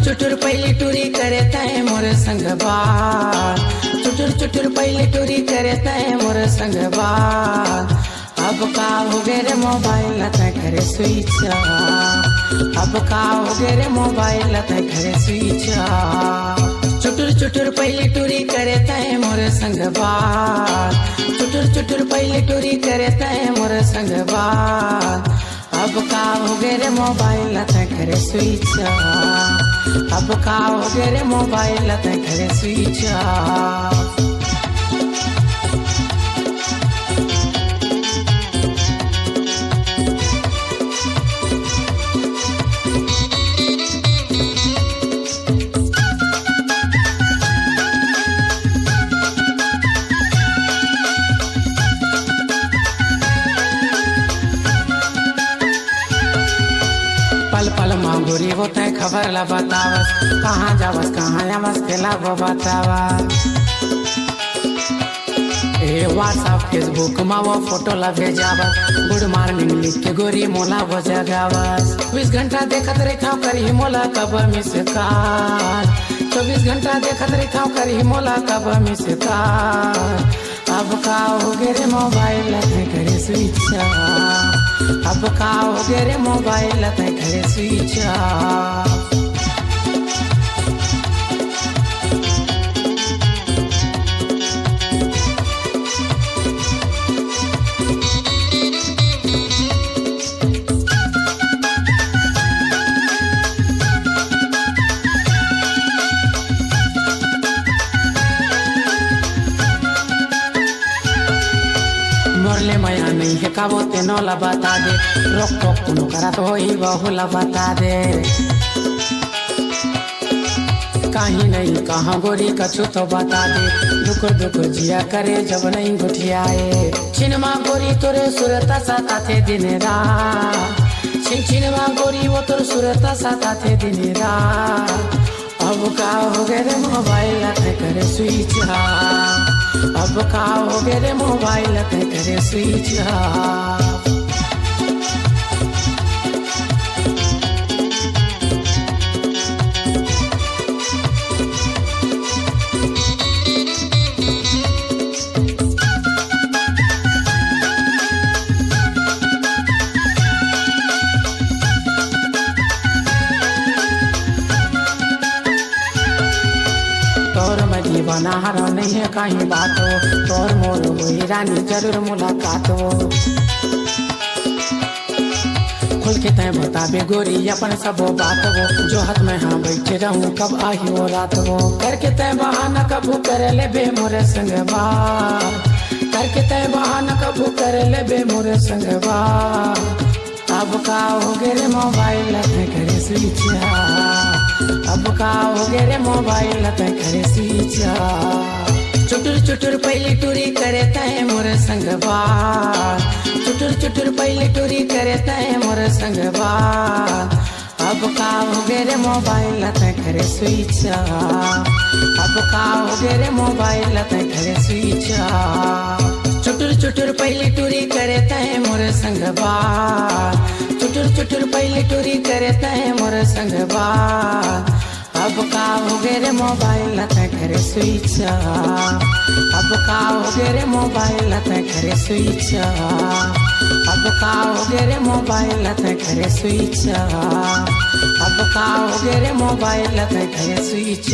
चुटुर पहली टूरी करे तय मोर संग बात, चुटुर पहली टूरी करे तय मोर संग बात। अब का हो गे रे मोबाइल तय करे स्विच, अब का हो गे रे मोबाइल तय करे स्विच। चुटुर पहली टूरी करे तय मोर संग बात, चुटुर पहली टूरी करे तय मोर संग बात। अब का हो गे रे मोबाइल तय करे स्विच, अब का हो गे रे मोबाइल तय करे स्विच। पल पल मांगुरी वो तय खबर ला बतावस, कहाँ जावस कहाँ आवस केला वो बतावस। ए व्हाट्सएप फेसबुक मा वो फोटो ला भेजावस, गुड मॉर्निंग लिख के गोरी मोला वो जगावस। 24 घंटा देखत रहता करी मोला कब मिस कॉल, 24 घंटा देखत रहता करी मोला कब मिस कॉल। अब का हो गे रे मोबाइल तय करे स्विच, अब का हो गे रे मोबाइल तय करे स्विच। मोरले मया नहीं है का वो तेनोला बता दे, रोक टोक कुनो करा तो ही बहुला बता दे। कहीं नहीं कहाँ गोरी कछु तो बता दे, दुख जिया करे जब नहीं गुठियाए। छिनमा गोरी तोरे सुरता साता थे दिन रात, छिनमा गोरी वो तोर सुरता साता थे दिन रात। अब का हो गे रे मोबाइल तय करे स्विच, अब का हो गे रे मोबाइल तय करे स्विच। तोर मैं दीवाना हरा नहीं है कहीं बात हो, तोर मोर हुई रानी जरूर मुलाकात हो। खुल के तय बताबे गोरी अपन सब बात हो, जो हाथ में हाँ बैठे रहूं कब आही वो रात हो। करके तय बहाना कबू करे ले बे मोरे संग बात, करके तय बहाना कबू करे ले बे मोरे संग बात। अब का हो गे रे मोबाइल तय करे स्विच, अब का हो गे रे मोबाइल तय करे स्विच। चुटुर पहली टूरी करे तय मोर संग बात, चुटुर पहली टूरी करे तय मोर संग बात। अब का हो गे रे मोबाइल तय करे स्विच, अब का हो गे रे मोबाइल तय करे स्विच। चुटुर पहली टूरी करे तय मोर संग बात, चुटुर पहली टूरी करे तय मोर संग बात। अब का हो गे रे मोबाइल तय करे स्विच, अब का हो गे रे मोबाइल तय करे स्विच, अब का हो गे रे मोबाइल तय करे स्विच, अब का हो गे रे मोबाइल तय करे स्विच।